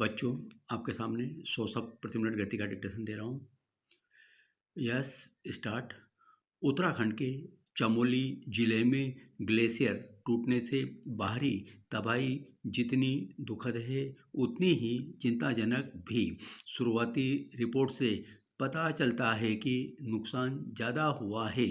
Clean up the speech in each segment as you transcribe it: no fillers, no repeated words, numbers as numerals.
बच्चों, आपके सामने 100 शब्द प्रति मिनट गति का डिक्टेशन दे रहा हूँ। Yes, start. उत्तराखंड के चमोली जिले में ग्लेशियर टूटने से बाहरी तबाही जितनी दुखद है, उतनी ही चिंताजनक भी। शुरुआती रिपोर्ट से पता चलता है कि नुकसान ज़्यादा हुआ है।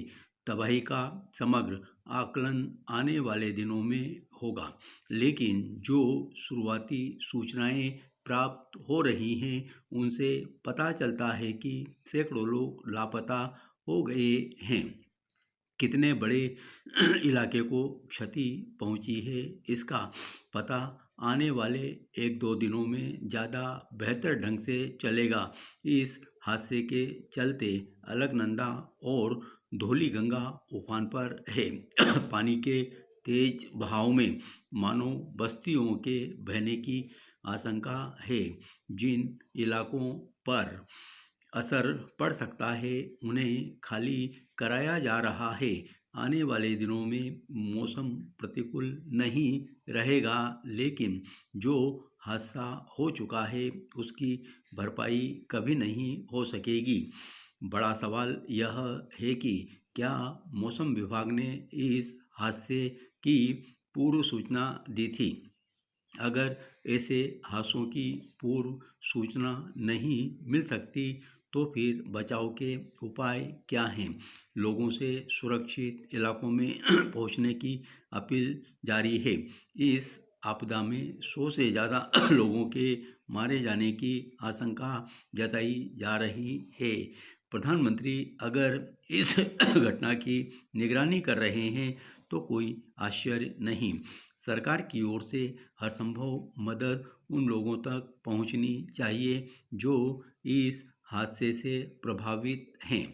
तबाही का समग्र आकलन आने वाले दिनों में होगा, लेकिन जो शुरुआती सूचनाएं प्राप्त हो रही हैं, उनसे पता चलता है कि सैकड़ों लोग लापता हो गए हैं। कितने बड़े इलाके को क्षति पहुंची है, इसका पता आने वाले 1-2 दिनों में ज़्यादा बेहतर ढंग से चलेगा। इस हादसे के चलते अलकनंदा और धौलीगंगा उफान पर है। पानी के तेज बहाव में मानव बस्तियों के बहने की आशंका है। जिन इलाकों पर असर पड़ सकता है, उन्हें खाली कराया जा रहा है। आने वाले दिनों में मौसम प्रतिकूल नहीं रहेगा, लेकिन जो हादसा हो चुका है उसकी भरपाई कभी नहीं हो सकेगी। बड़ा सवाल यह है कि क्या मौसम विभाग ने इस हादसे की पूर्व सूचना दी थी? अगर ऐसे हादसों की पूर्व सूचना नहीं मिल सकती, तो फिर बचाव के उपाय क्या हैं? लोगों से सुरक्षित इलाकों में पहुंचने की अपील जारी है। इस आपदा में 100 से ज़्यादा लोगों के मारे जाने की आशंका जताई जा रही है। प्रधानमंत्री अगर इस घटना की निगरानी कर रहे हैं, तो कोई आश्चर्य नहीं। सरकार की ओर से हर संभव मदद उन लोगों तक पहुंचनी चाहिए जो इस हादसे से प्रभावित हैं।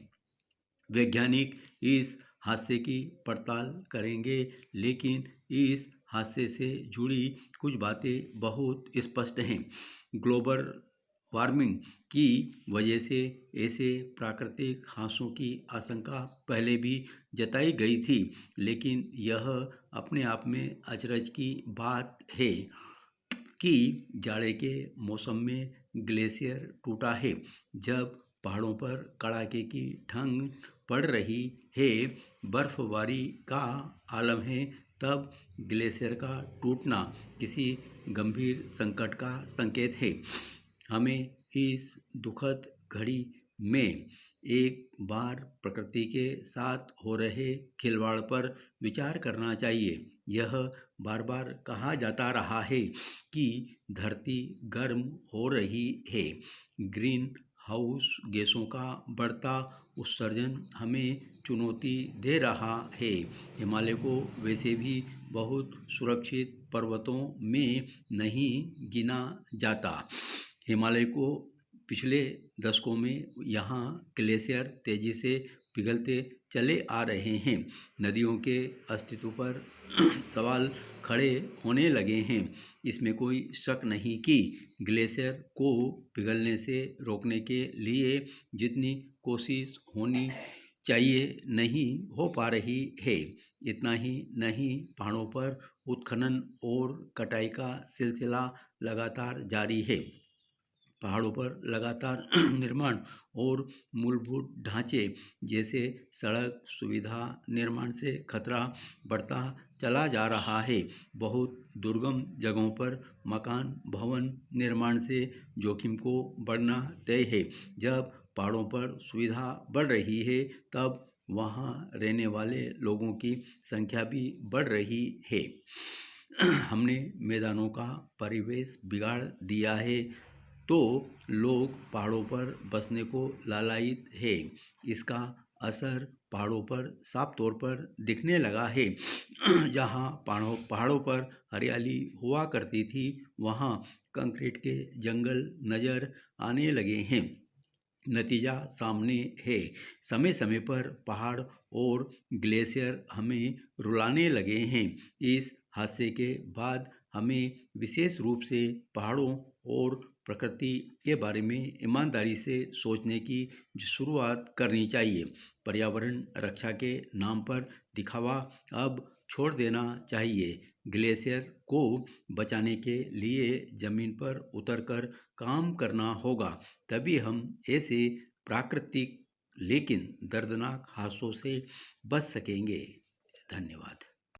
वैज्ञानिक इस हादसे की पड़ताल करेंगे, लेकिन इस हादसे से जुड़ी कुछ बातें बहुत स्पष्ट हैं। ग्लोबल वार्मिंग की वजह से ऐसे प्राकृतिक हादसों की आशंका पहले भी जताई गई थी, लेकिन यह अपने आप में अचरज की बात है कि जाड़े के मौसम में ग्लेशियर टूटा है। जब पहाड़ों पर कड़ाके की ठंड पड़ रही है, बर्फबारी का आलम है, तब ग्लेशियर का टूटना किसी गंभीर संकट का संकेत है। हमें इस दुखद घड़ी में एक बार प्रकृति के साथ हो रहे खिलवाड़ पर विचार करना चाहिए। यह बार बार कहा जाता रहा है कि धरती गर्म हो रही है। ग्रीन हाउस गैसों का बढ़ता उत्सर्जन हमें चुनौती दे रहा है। हिमालय को वैसे भी बहुत सुरक्षित पर्वतों में नहीं गिना जाता। हिमालय को पिछले दशकों में यहाँ ग्लेशियर तेजी से पिघलते चले आ रहे हैं। नदियों के अस्तित्व पर सवाल खड़े होने लगे हैं। इसमें कोई शक नहीं कि ग्लेशियर को पिघलने से रोकने के लिए जितनी कोशिश होनी चाहिए नहीं हो पा रही है। इतना ही नहीं, पहाड़ों पर उत्खनन और कटाई का सिलसिला लगातार जारी है। पहाड़ों पर लगातार निर्माण और मूलभूत ढांचे जैसे सड़क सुविधा निर्माण से खतरा बढ़ता चला जा रहा है। बहुत दुर्गम जगहों पर मकान भवन निर्माण से जोखिम को बढ़ना तय है। जब पहाड़ों पर सुविधा बढ़ रही है, तब वहाँ रहने वाले लोगों की संख्या भी बढ़ रही है। हमने मैदानों का परिवेश बिगाड़ दिया है, तो लोग पहाड़ों पर बसने को लालायित है। इसका असर पहाड़ों पर साफ तौर पर दिखने लगा है। जहाँ पहाड़ों पर हरियाली हुआ करती थी, वहाँ कंक्रीट के जंगल नजर आने लगे हैं। नतीजा सामने है। समय समय पर पहाड़ और ग्लेशियर हमें रुलाने लगे हैं। इस हादसे के बाद हमें विशेष रूप से पहाड़ों और प्रकृति के बारे में ईमानदारी से सोचने की शुरुआत करनी चाहिए। पर्यावरण रक्षा के नाम पर दिखावा अब छोड़ देना चाहिए। ग्लेशियर को बचाने के लिए ज़मीन पर उतरकर काम करना होगा, तभी हम ऐसे प्राकृतिक लेकिन दर्दनाक हादसों से बच सकेंगे। धन्यवाद।